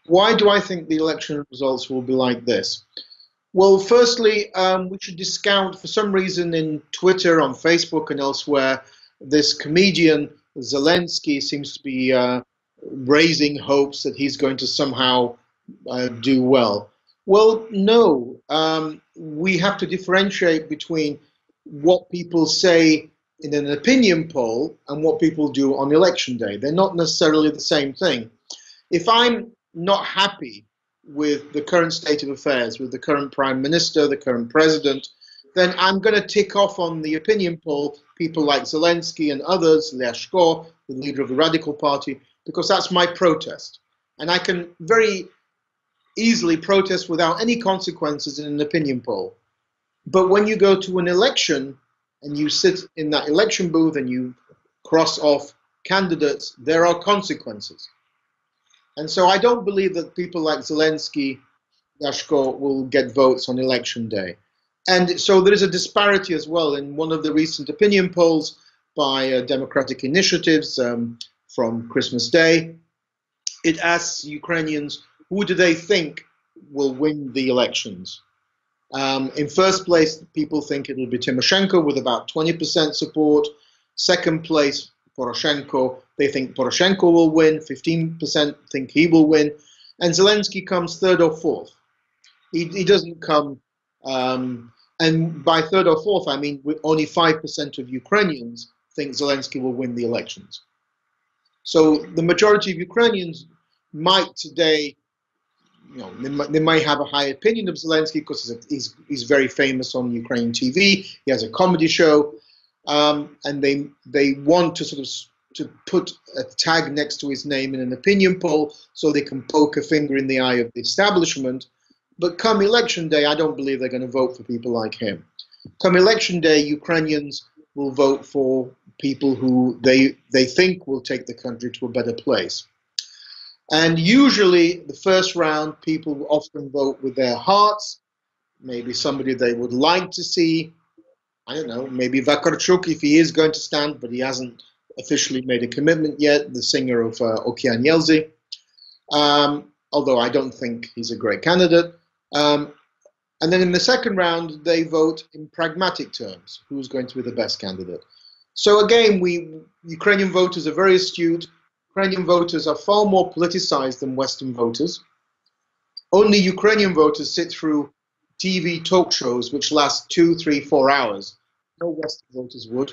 Why do I think the election results will be like this? Well, firstly, we should discount, for some reason, in Twitter, on Facebook, and elsewhere, this comedian Zelensky seems to be raising hopes that he's going to somehow do well. Well, no. We have to differentiate between what people say in an opinion poll and what people do on election day. They're not necessarily the same thing. If I'm not happy with the current state of affairs, with the current prime minister, the current president, then I'm going to tick off on the opinion poll people like Zelensky and others, Lyashko, the leader of the Radical Party, because that's my protest. And I can very easily protest without any consequences in an opinion poll. But when you go to an election and you sit in that election booth and you cross off candidates, there are consequences. And so I don't believe that people like Zelensky, Lyashko will get votes on election day. And so there is a disparity as well. In one of the recent opinion polls by Democratic Initiatives from Christmas Day, it asks Ukrainians, who do they think will win the elections? In first place, people think it will be Tymoshenko with about 20% support. Second place, Poroshenko. They think Poroshenko will win. 15% think he will win. And Zelensky comes third or fourth. He doesn't come, and by third or fourth, I mean only 5% of Ukrainians think Zelensky will win the elections. So the majority of Ukrainians might today, they might have a high opinion of Zelensky because he's very famous on Ukrainian TV. He has a comedy show, and they want to sort of to put a tag next to his name in an opinion poll so they can poke a finger in the eye of the establishment. But come election day, I don't believe they're going to vote for people like him. Come election day, Ukrainians will vote for people who they think will take the country to a better place. And usually, the first round, people often vote with their hearts, maybe somebody they would like to see. I don't know, maybe Vakarchuk, if he is going to stand, but he hasn't officially made a commitment yet, the singer of Okean Yelzy, although I don't think he's a great candidate. And then in the second round, they vote in pragmatic terms, who's going to be the best candidate. So again, Ukrainian voters are very astute. Ukrainian voters are far more politicized than Western voters. Only Ukrainian voters sit through TV talk shows which last 2, 3, 4 hours. No Western voters would.